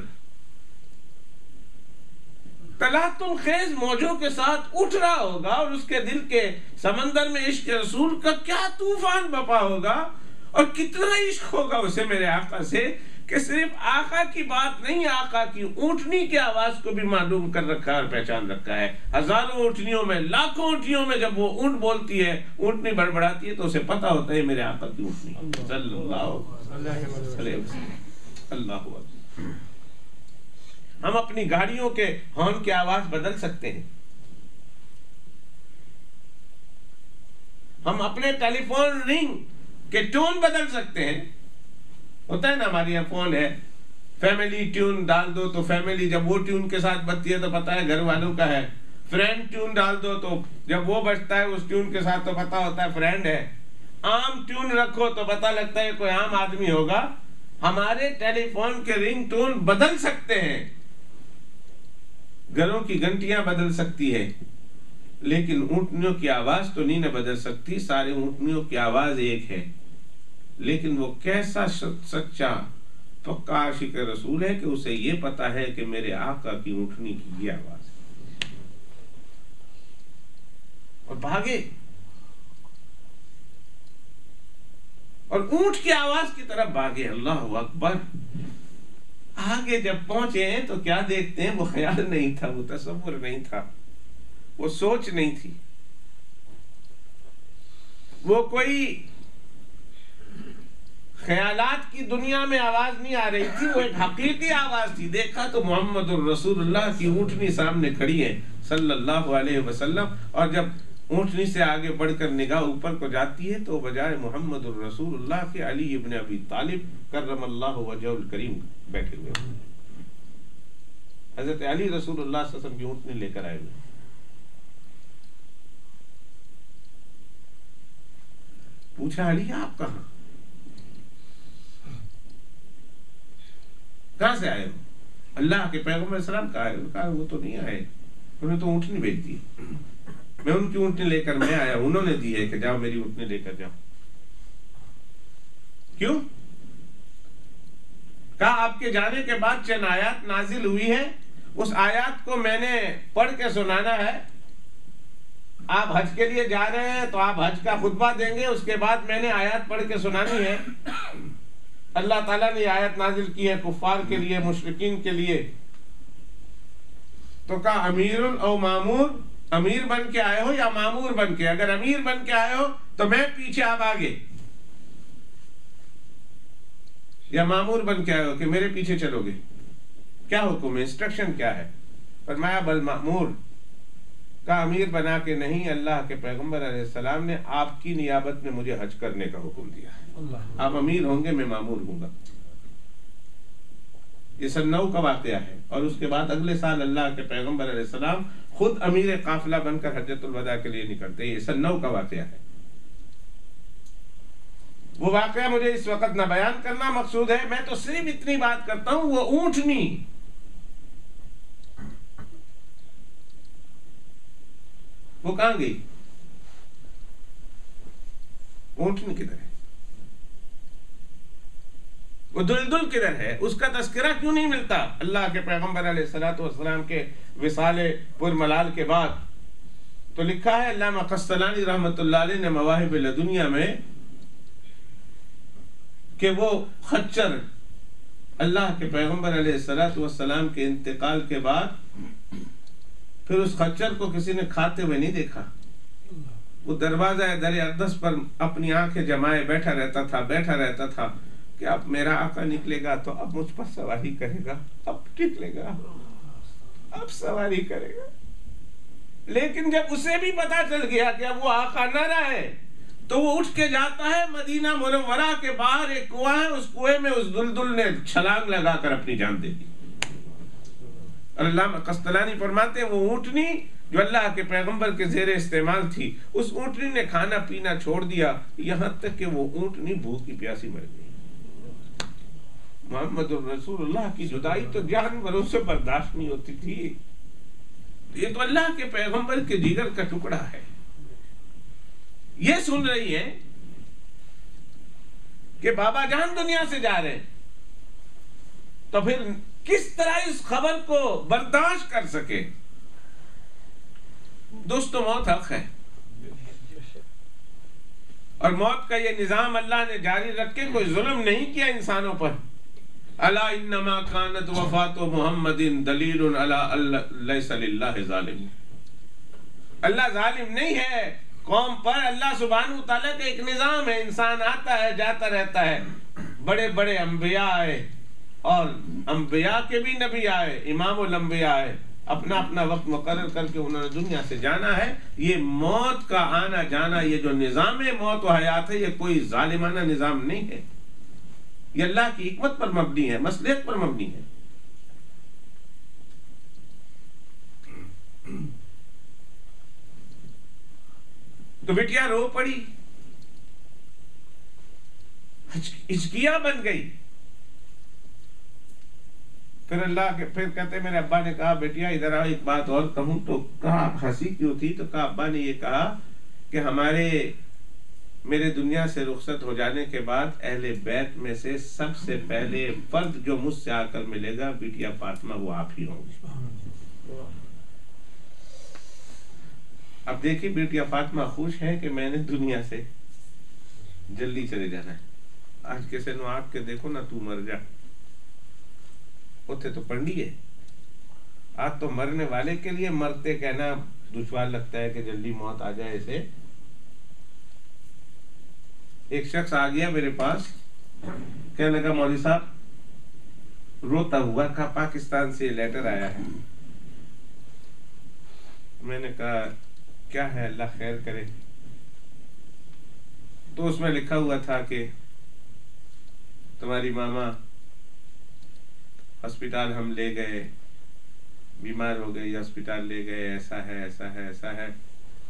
[SPEAKER 1] تلاطم خیز موجوں کے ساتھ اٹھ رہا ہوگا، اور اس کے دل کے سمندر میں عشق رسول کا کیا طوفان بپا ہوگا، اور کتنا عشق ہوگا اسے میرے آقا سے کہ صرف آقا کی بات نہیں، آقا کی اونٹنی کی آواز کو بھی معلوم کر رکھا اور پہچان رکھا ہے. ہزاروں اونٹنیوں میں، لاکھوں اونٹنیوں میں جب وہ اونٹ بولتی ہے، اونٹنی بڑبڑاتی ہے، تو اسے پتا ہوتا ہے میرے آقا کی اونٹنی صلی اللہ علیہ وسلم. اللہ اکبر. ہم اپنی گاڑیوں کے ہارن کی آواز بدل سکتے ہیں، ہم اپنے ٹیلی فون رنگ کے ٹون بدل سکتے ہیں. ہوتا ہے نا ہمارے یہاں فون ہے، فیملی ٹیون ڈال دو تو فیملی جب وہ ٹیون کے ساتھ بجتی ہے تو پتہ ہے گھر والوں کا ہے، فرینڈ ٹیون ڈال دو تو جب وہ بجتا ہے اس ٹیون کے ساتھ تو پتہ ہوتا ہے فرینڈ ہے. عام ٹیون رکھو تو پتہ لگتا ہے کوئی عام آدمی ہوگا. ہمارے ٹیلی فون کے رنگ ٹون بدل سکتے ہیں، گھروں کی گھنٹیاں بدل سکتی ہے، لیکن اونٹنیوں کی آواز تو نہیں نہ بدل سکتی. سارے اونٹنیوں کی آواز ایک ہے، لیکن وہ کیسا سچا پکا عاشق رسول ہے کہ اسے یہ پتا ہے کہ میرے آقا کی اونٹنی کی یہ آواز ہے، اور بھاگے اور اونٹ کی آواز کی طرف بھاگے. اللہ اکبر. آگے جب پہنچے ہیں تو کیا دیکھتے ہیں؟ وہ خیال نہیں تھا، وہ تصور نہیں تھا، وہ سوچ نہیں تھی، وہ کوئی خیالات کی دنیا میں آواز نہیں آ رہی تھی، وہ ایک حقیقی آواز تھی. دیکھا تو محمد الرسول اللہ کی اونٹنی سامنے کھڑی ہے صلی اللہ علیہ وسلم، اور جب اونٹنی سے آگے بڑھ کر نگاہ اوپر کو جاتی ہے تو بجائے محمد الرسول اللہ کے علی ابن ابی طالب کرم اللہ وجہہ الکریم بیٹھے ہوئے. حضرت علی رسول اللہ صلی اللہ علیہ وسلم کی اونٹنی لے کر آئے ہوئے. پوچھا علی آپ کہاں سے آئے ہو؟ اللہ کے پیغمبر علیہ السلام کہا ہے. کہا وہ تو نہیں آئے، انہوں نے تو اونٹنی بھیج دی، میں ان کی اونٹنی لے کر میں آیا، انہوں نے دی ہے کہ جاؤ میری اونٹنی لے کر جاؤ. کیوں؟ کہا آپ کے جانے کے بعد چند آیات نازل ہوئی ہے، اس آیات کو میں نے پڑھ کے سنانا ہے. آپ حج کے لیے جا رہے ہیں تو آپ حج کا خطبہ دیں گے، اس کے بعد میں نے آیات پڑھ کے سنانی ہے. اللہ تعالیٰ نے آیت نازل کی ہے کفار کے لیے، مشرکین کے لیے. تو کہا امیر او مامور، امیر بن کے آئے ہو یا مامور بن کے؟ اگر امیر بن کے آئے ہو تو میں پیچھے، آپ آگے، یا مامور بن کے آئے ہو کہ میرے پیچھے چلو گے؟ کیا حکم ہے، انسٹرکشن کیا ہے؟ فرمایا بل مامور. کہا امیر بنا کے نہیں، اللہ کے پیغمبر علیہ السلام نے آپ کی نیابت میں مجھے حج کرنے کا حکم دیا ہے. آپ امیر ہوں گے، میں مامور ہوں گا. یہ سن 9 کا واقعہ ہے. اور اس کے بعد اگلے سال اللہ کے پیغمبر علیہ السلام خود امیر قافلہ بن کر حجۃ الوداع کے لیے نکلتے. یہ سن 9 کا واقعہ ہے. وہ واقعہ مجھے اس وقت نہ بیان کرنا مقصود ہے، میں تو صرف اتنی بات کرتا ہوں. وہ اونٹنی، وہ کہاں گئی؟ اونٹنی کدھر ہے؟ وہ دلدل کدھر ہے؟ اس کا تذکرہ کیوں نہیں ملتا؟ اللہ کے پیغمبر علیہ الصلوۃ والسلام کے وصال پر ملال کے بعد تو لکھا ہے، علامہ قسطلانی رحمۃ اللہ علیہ نے مواہب لدنیا میں، کہ وہ خچر اللہ کے پیغمبر علیہ الصلوۃ والسلام کے انتقال کے بعد پھر اس خچر کو کسی نے کھاتے ہوئے نہیں دیکھا. وہ دروازہ در اقدس پر اپنی آنکھیں جمائے بیٹھا رہتا تھا کہ اب میرا آقا نکلے گا تو اب مجھ پر سواری کرے گا، اب نکلے گا، اب سواری کرے گا. لیکن جب اسے بھی پتا چل گیا کہ اب وہ آقا نہ رہے تو وہ اٹھ کے جاتا ہے مدینہ منورہ کے باہر ایک کنواں ہے، اس کنویں میں اس دلدل نے چھلانگ لگا کر اپنی جان دے دی. علامہ قسطلانی فرماتے ہیں وہ اونٹنی جو اللہ کے پیغمبر کے زیر استعمال تھی، اس اونٹنی نے کھانا پینا چھوڑ دیا، یہاں تک کہ وہ اونٹنی بھوکی پیاسی مر گئی. محمد الرسول اللہ کی جدائی تو جانوروں سے برداشت نہیں ہوتی تھی. یہ تو اللہ کے پیغمبر کے جگر کا ٹکڑا ہے. یہ سن رہی ہے کہ بابا جان دنیا سے جا رہے ہیں، تو پھر کس طرح اس خبر کو برداشت کر سکے؟ دوستو موت حق ہے، اور موت کا یہ نظام اللہ نے جاری رکھ کے کوئی ظلم نہیں کیا انسانوں پر. الا انما كانت وفات محمد دلیل علی لیس للہ ظالم. اللہ ظالم نہیں ہے قوم پر. اللہ سبحانہ وتعالیٰ کا ایک نظام ہے، انسان آتا ہے جاتا رہتا ہے. بڑے بڑے انبیاء آئے، اور انبیاء کے بھی نبی آئے، امام الانبیاء آئے، اپنا اپنا وقت مقرر کر کے انہوں نے دنیا سے جانا ہے. یہ موت کا آنا جانا، یہ جو نظام موت و حیات ہے، یہ کوئی ظالمانہ نظام نہیں ہے، یہ اللہ کی حکمت پر مبنی ہے، مصلحت پر مبنی ہے. تو بیٹیا رو پڑی، ہچکیاں بن گئی. پھر پھر کہتے میرے ابا نے کہا بیٹیا ادھر آؤ ایک بات اور کہوں. تو کہا ہنسی کیوں تھی؟ تو کہا ابا نے یہ کہا کہ میرے دنیا سے رخصت ہو جانے کے بعد اہل بیت میں سے سب سے پہلے فرد جو مجھ سے آ کر ملے گا بیٹیا فاطمہ، وہ آپ ہی ہوں گے. اب دیکھیے بیٹیا فاطمہ خوش ہے کہ میں نے دنیا سے جلدی چلے جانا ہے. آج کسی نو آگ کے دیکھو نا، تو مر جا، اتنے تو پڑھنی ہے. آج تو مرنے والے کے لیے مرتے کہنا دشوار لگتا ہے کہ جلدی موت آ جائے اسے. ایک شخص آ گیا میرے پاس، کہنے لگا مولوی صاحب روتا ہوا، کہا پاکستان سے لیٹر آیا ہے. میں نے کہا کیا ہے؟ اللہ خیر کرے. تو اس میں لکھا ہوا تھا کہ تمہاری ماما ہسپتال ہم لے گئے، بیمار ہو گئی، ہسپتال لے گئے، ایسا ہے ایسا ہے ایسا ہے،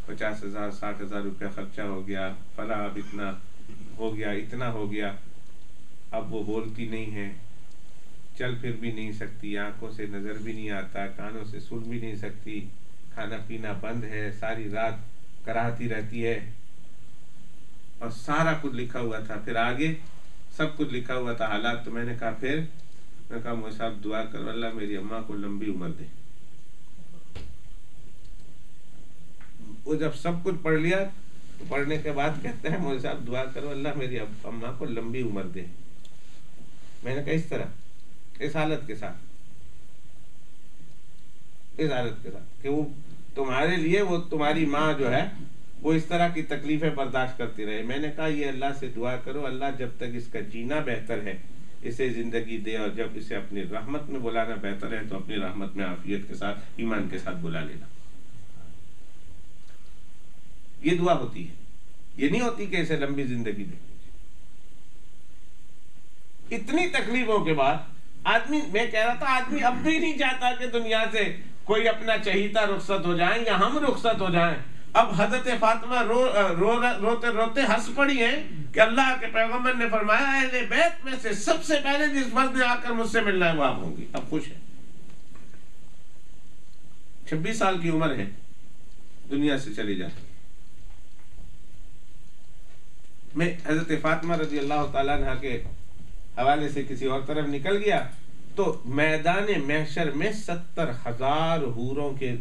[SPEAKER 1] 50,000 60,000 روپیہ خرچہ ہو گیا، فلاں، اب اتنا ہو گیا، اتنا ہو گیا. اب وہ بولتی نہیں ہے، چل پھر بھی نہیں سکتی، آنکھوں سے نظر بھی نہیں آتا، کانوں سے سن بھی نہیں سکتی، کھانا پینا بند ہے، ساری رات کراہتی رہتی ہے. اور سارا کچھ لکھا ہوا تھا. پھر آگے سب کچھ لکھا ہوا تھا حالات. تو میں نے کہا میں کہا مولوی صاحب دعا کرو اللہ میری اماں کو لمبی عمر دے. وہ جب سب کچھ پڑھ لیا تو پڑھنے کے بعد کہتے ہیں مولوی صاحب دعا کرو اللہ میری اماں کو لمبی عمر دے. میں نے کہا اس طرح، اس حالت کے ساتھ کہ وہ تمہارے لیے، وہ تمہاری ماں جو ہے وہ اس طرح کی تکلیفیں برداشت کرتی رہے. میں نے کہا یہ اللہ سے دعا کرو اللہ جب تک اس کا جینا بہتر ہے اسے زندگی دے، اور جب اسے اپنی رحمت میں بلانا بہتر ہے تو اپنی رحمت میں عافیت کے ساتھ، ایمان کے ساتھ بلا لینا. یہ دعا ہوتی ہے، یہ نہیں ہوتی کہ اسے لمبی زندگی دے. اتنی تکلیفوں کے بعد آدمی، میں کہہ رہا تھا آدمی اب بھی نہیں چاہتا کہ دنیا سے کوئی اپنا چہیتا رخصت ہو جائیں یا ہم رخصت ہو جائیں. اب حضرت فاطمہ روتے روتے ہنس پڑی ہیں کہ اللہ کے پیغمبر نے فرمایا اہل بیت میں سے سب سے پہلے جس فرد نے آ کر مجھ سے ملنا ہے وہ آپ ہوں گی. اب خوش ہے، 26 سال کی عمر ہے، دنیا سے چلی جاتی. میں حضرت فاطمہ رضی اللہ تعالیٰ عنہ کے حوالے سے کسی اور طرف نکل گیا تو میدان محشر میں 70,000 حوروں کے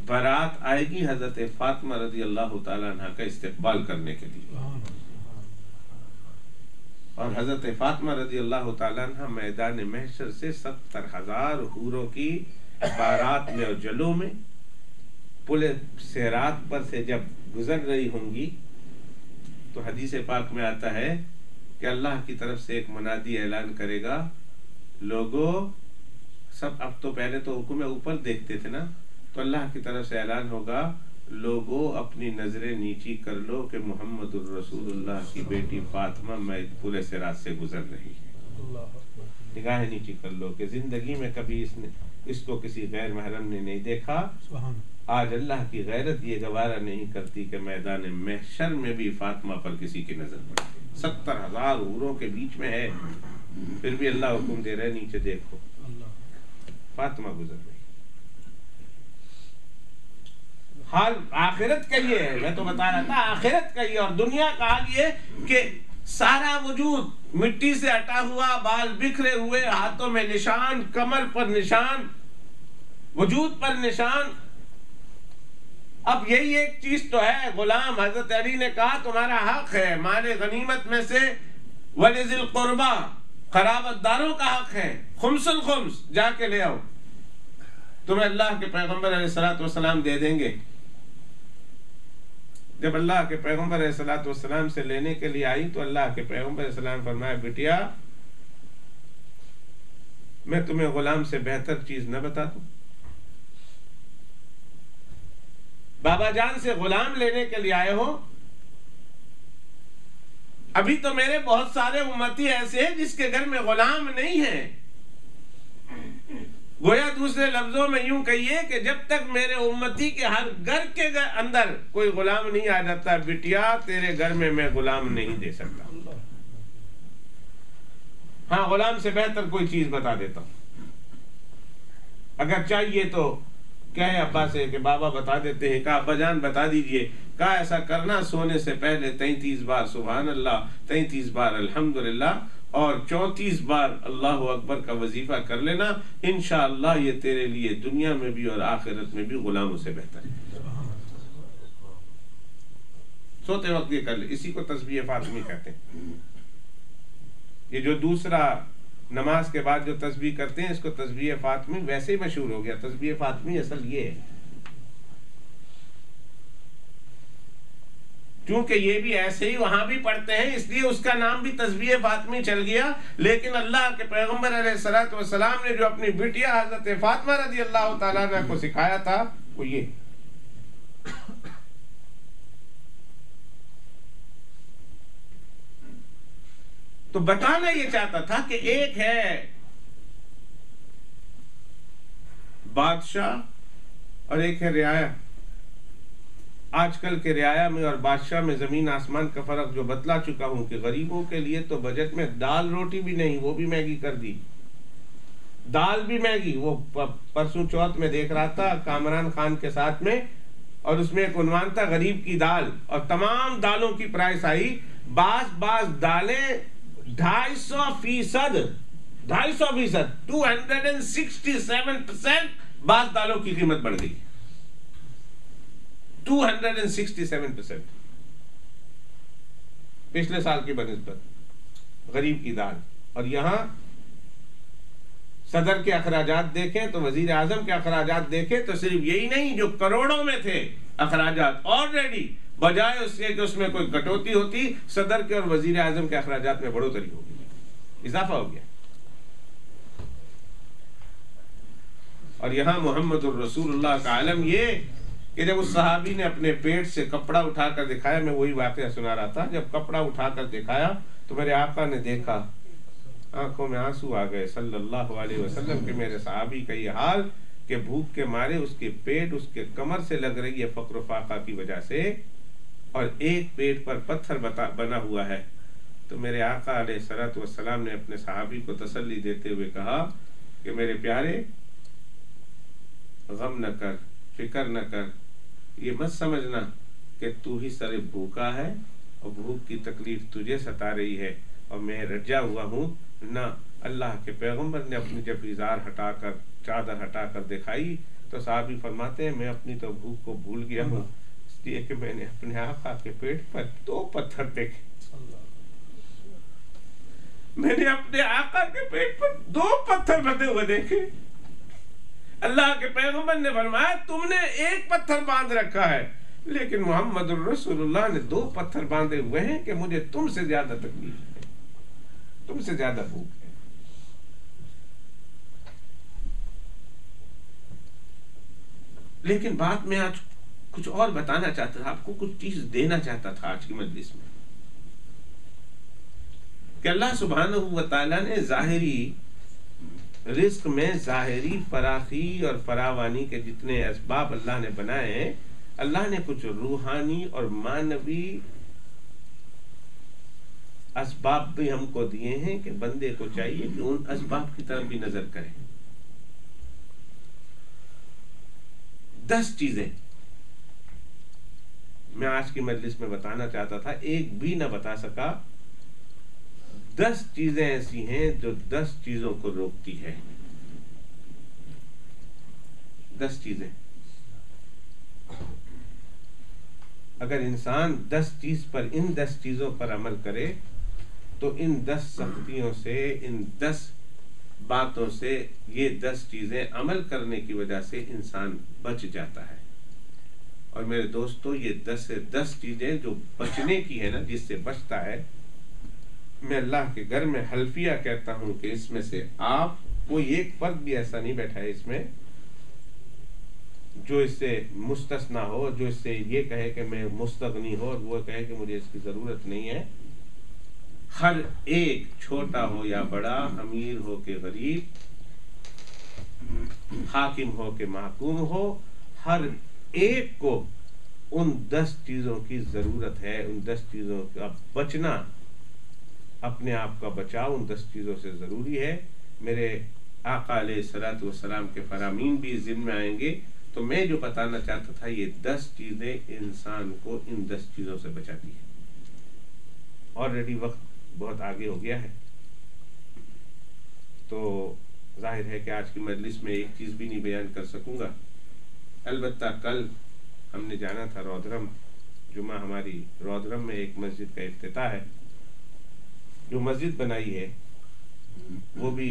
[SPEAKER 1] بارات آئے گی حضرت فاطمہ رضی اللہ تعالیٰ عنہ کا استقبال کرنے کے لیے. اور حضرت فاطمہ رضی اللہ تعالیٰ عنہ میدان محشر سے 70,000 حوروں کی بارات میں اور جلوں میں پل صراط پر سے جب گزر رہی ہوں گی تو حدیث پاک میں آتا ہے کہ اللہ کی طرف سے ایک منادی اعلان کرے گا، لوگوں سب، اب تو پہلے تو حکم اوپر دیکھتے تھے نا، تو اللہ کی طرف سے اعلان ہوگا، لوگوں اپنی نظریں نیچی کر لو کہ محمد الرسول اللہ کی بیٹی فاطمہ میں پورے صراط سے گزر رہی ہے. نگاہیں نیچی کر لو کہ زندگی میں کبھی اس کو کسی غیر محرم نے نہیں دیکھا. آج اللہ کی غیرت یہ گوارا نہیں کرتی کہ میدان محشر میں بھی فاطمہ پر کسی کی نظر پڑے. 70,000 حوروں کے بیچ میں ہے، پھر بھی اللہ حکم دے رہے نیچے دیکھو فاطمہ گزر رہی. حال آخرت کا یہ ہے، میں تو بتا رہا تھا آخرت کا یہ. اور دنیا کا حال یہ کہ سارا وجود مٹی سے ہٹا ہوا، بال بکھرے ہوئے، ہاتھوں میں نشان، کمر پر نشان، وجود پر نشان. اب یہی ایک چیز تو ہے غلام. حضرت علی نے کہا تمہارا حق ہے مال غنیمت میں سے وَلِذِي الْقُرْبَى، قرابت داروں کا حق ہے، خمس الخمس جا کے لے آؤ، تمہیں اللہ کے پیغمبر علیہ السلام دے دیں گے. جب اللہ کے پیغمبر علیہ السلام سے لینے کے لیے آئی تو اللہ کے پیغمبر علیہ السلام فرمایا بیٹیا میں تمہیں غلام سے بہتر چیز نہ بتا دوں؟ بابا جان سے غلام لینے کے لیے آئے ہو؟ ابھی تو میرے بہت سارے امتی ایسے ہیں جس کے گھر میں غلام نہیں ہیں. گویا دوسرے لفظوں میں یوں کہیے کہ جب تک میرے امتی کے ہر گھر کے اندر کوئی غلام نہیں آ جاتا، بٹیا تیرے گھر میں غلام نہیں دے سکتا. ہاں، غلام سے بہتر کوئی چیز بتا دیتا ہوں. اگر چاہیے تو کہے ابا سے کہ بابا بتا دیتے ہیں. کہا ابا جان بتا دیجئے. کہا ایسا کرنا، سونے سے پہلے 33 بار سبحان اللہ، 33 بار الحمدللہ اور 34 بار اللہ اکبر کا وظیفہ کر لینا. انشاءاللہ یہ تیرے لیے دنیا میں بھی اور آخرت میں بھی غلاموں سے بہتر ہے. سوتے وقت یہ کر لے. اسی کو تسبیح فاطمی کہتے ہیں. یہ جو دوسرا نماز کے بعد جو تسبیح کرتے ہیں اس کو تسبیح فاطمی ویسے ہی مشہور ہو گیا. تسبیح فاطمی اصل یہ ہے، کیونکہ یہ بھی ایسے ہی وہاں بھی پڑھتے ہیں اس لیے اس کا نام بھی تسبیح فاطمی چل گیا. لیکن اللہ کے پیغمبر علیہ الصلوۃ والسلام نے جو اپنی بیٹیا حضرت فاطمہ رضی اللہ تعالیٰ عنہ کو سکھایا تھا وہ یہ. تو بتانا یہ چاہتا تھا کہ ایک ہے بادشاہ اور ایک ہے رعایا. آج کل کے رعایا میں اور بادشاہ میں زمین آسمان کا فرق جو بتلا چکا ہوں کہ غریبوں کے لیے تو بجٹ میں دال روٹی بھی نہیں، وہ بھی مہنگی کر دی. دال بھی مہنگی. وہ پرسوں چوتھ میں دیکھ رہا تھا کامران خان کے ساتھ میں، اور اس میں ایک عنوان تھا غریب کی دال، اور تمام دالوں کی پرائس آئی. بعض دالیں 250%، 267% بعض دالوں کی قیمت بڑھ گئی. 267% پچھلے سال کی بنسبت غریب کی دال. اور یہاں صدر کے اخراجات دیکھیں تو وزیر اعظم کے اخراجات دیکھیں تو صرف یہی نہیں، جو کروڑوں میں تھے اخراجات آلریڈی، بجائے اس کے کہ اس میں کوئی کٹوتی ہوتی، صدر کے اور وزیر اعظم کے اخراجات میں بڑھوتری ہو گئی، اضافہ ہو گیا. اور یہاں محمد الرسول اللہ کا عالم یہ کہ جب اس صحابی نے اپنے پیٹ سے کپڑا اٹھا کر دکھایا، میں وہی واقعہ سنا رہا تھا، جب کپڑا اٹھا کر دکھایا تو میرے آقا نے دیکھا، آنکھوں میں آنسو آ گئے صلی اللہ علیہ وسلم کہ میرے صحابی کا یہ حال کہ بھوک کے مارے اس کے پیٹ اس کے کمر سے لگ رہی ہے فقر و فاقہ کی وجہ سے، اور ایک پیٹ پر پتھر بنا ہوا ہے. تو میرے آقا علیہ الصلوۃ والسلام نے اپنے صحابی کو تسلی دیتے ہوئے کہا کہ میرے پیارے، غم نہ کر، فکر نہ کر، یہ مت سمجھنا کہ تو ہی صرف بھوکا ہے اور بھوک کی تکلیف تجھے ستا رہی ہے اور میں رجا ہوا ہوں. نہ، اللہ کے پیغمبر نے اپنی جب ازار ہٹا کر، چادر ہٹا کر دکھائی تو صحابی فرماتے ہیں میں اپنی تو بھوک کو بھول گیا ہوں، اس لیے کہ میں نے اپنے آقا کے پیٹ پر 2 پتھر دیکھے. میں نے اپنے آقا کے پیٹ پر 2 پتھر بندھے ہوئے دیکھے. اللہ کے پیغمبر نے فرمایا تم نے 1 پتھر باندھ رکھا ہے، لیکن محمد الرسول اللہ نے 2 پتھر باندھے ہوئے ہیں کہ مجھے تم سے زیادہ تکلیف ہے، تم سے زیادہ بھوک ہے. لیکن بات میں آج کچھ اور بتانا چاہتا تھا، آپ کو کچھ چیز دینا چاہتا تھا آج کی مجلس میں، کہ اللہ سبحانہ و تعالیٰ نے ظاہری رزق میں ظاہری فراخی اور فراوانی کے جتنے اسباب اللہ نے بنائے ہیں، اللہ نے کچھ روحانی اور معنوی اسباب بھی ہم کو دیے ہیں کہ بندے کو چاہیے کہ ان اسباب کی طرف بھی نظر کرے. 10 چیزیں میں آج کی مجلس میں بتانا چاہتا تھا، ایک بھی نہ بتا سکا. 10 چیزیں ایسی ہیں جو 10 چیزوں کو روکتی ہے. 10 چیزیں اگر انسان 10 چیز پر، ان 10 چیزوں پر عمل کرے تو ان 10 سختیوں سے، ان 10 باتوں سے، یہ 10 چیزیں عمل کرنے کی وجہ سے انسان بچ جاتا ہے. اور میرے دوستو، یہ 10 چیزیں جو بچنے کی ہے نا، جس سے بچتا ہے، میں اللہ کے گھر میں حلفیہ کہتا ہوں کہ اس میں سے آپ
[SPEAKER 2] کوئی ایک فرد بھی ایسا نہیں بیٹھا ہے اس میں جو اس سے مستثنا ہو، جو اس سے یہ کہے کہ میں مستغنی ہو اور وہ کہے کہ مجھے اس کی ضرورت نہیں ہے۔ ہر ایک چھوٹا ہو یا بڑا، امیر ہو کہ غریب، حاکم ہو کہ محکوم ہو، ہر ایک کو ان 10 چیزوں کی ضرورت ہے۔ ان 10 چیزوں کا بچنا، اپنے آپ کا بچاؤ ان 10 چیزوں سے ضروری ہے۔ میرے آقا علیہ الصلوۃ والسلام کے فرامین بھی ذمہ میں آئیں گے، تو میں جو بتانا چاہتا تھا یہ 10 چیزیں انسان کو ان 10 چیزوں سے بچاتی ہیں۔ آلریڈی وقت بہت آگے ہو گیا ہے، تو ظاہر ہے کہ آج کی مجلس میں ایک چیز بھی نہیں بیان کر سکوں گا۔ البتہ کل ہم نے جانا تھا رودرم، جمعہ ہماری رودرم میں ایک مسجد کا افتتاح ہے۔ جو مسجد بنائی ہے وہ بھی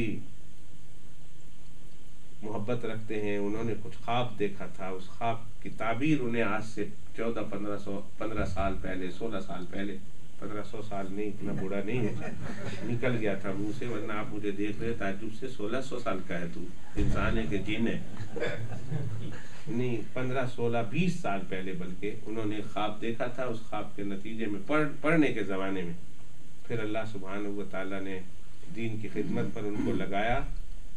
[SPEAKER 2] محبت رکھتے ہیں، انہوں نے کچھ خواب دیکھا تھا، اس خواب کی تعبیر انہیں آج سے 15 سال پہلے، 16 سال پہلے، 1500 سال نہیں، اتنا بوڑھا نہیں ہے، نکل گیا تھا منہ سے، ورنہ آپ مجھے دیکھ رہے تعجب سے 1600 سال کا ہے تو انسان ہے کہ جن ہے؟ نہیں، 15 16 20 سال پہلے بلکہ انہوں نے خواب دیکھا تھا۔ اس خواب کے نتیجے میں پڑھنے کے زمانے میں پھر اللہ سبحانہ و تعالیٰ نے دین کی خدمت پر ان کو لگایا۔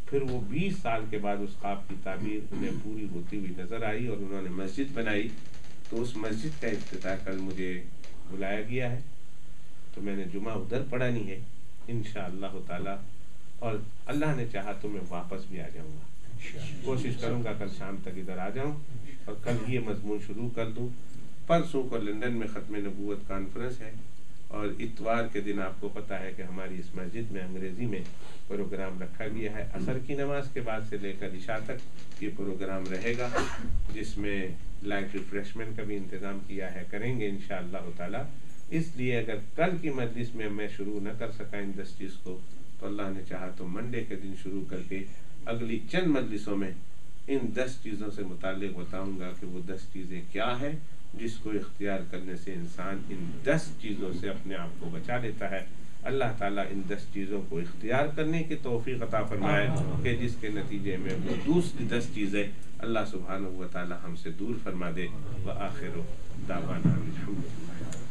[SPEAKER 2] پھر وہ 20 سال کے بعد اس خواب کی تعبیر انہیں پوری ہوتی ہوئی نظر آئی اور انہوں نے مسجد بنائی۔ تو اس مسجد کا افتتاح کل مجھے بلایا گیا ہے، تو میں نے جمعہ ادھر پڑھانی ہے انشاءاللہ تعالی، اور اللہ نے چاہا تو میں واپس بھی آ جاؤں گا، کوشش کروں گا کل شام تک ادھر آ جاؤں اور کل یہ مضمون شروع کر دوں۔ پرسوں کو لندن میں ختم نبوت کانفرنس ہے، اور اتوار کے دن آپ کو پتہ ہے کہ ہماری اس مسجد میں انگریزی میں پروگرام رکھا گیا ہے۔ عصر کی نماز کے بعد سے لے کر عشاء تک یہ پروگرام رہے گا، جس میں لائٹ ریفریشمنٹ کا بھی انتظام کیا ہے، کریں گے انشاءاللہ تعالی۔ اس لیے اگر کل کی مجلس میں میں شروع نہ کر سکا ان 10 چیز کو، تو اللہ نے چاہا تو منڈے کے دن شروع کر کے اگلی چند مجلسوں میں ان 10 چیزوں سے متعلق بتاؤں گا کہ وہ 10 چیزیں کیا ہیں جس کو اختیار کرنے سے انسان ان 10 چیزوں سے اپنے آپ کو بچا لیتا ہے۔ اللہ تعالیٰ ان 10 چیزوں کو اختیار کرنے کی توفیق عطا فرمائے کہ جس کے نتیجے میں وہ دوسری 10 چیزیں اللہ سبحانہ و تعالیٰ ہم سے دور فرما دے۔ وآخر دعوانا الحمدللہ۔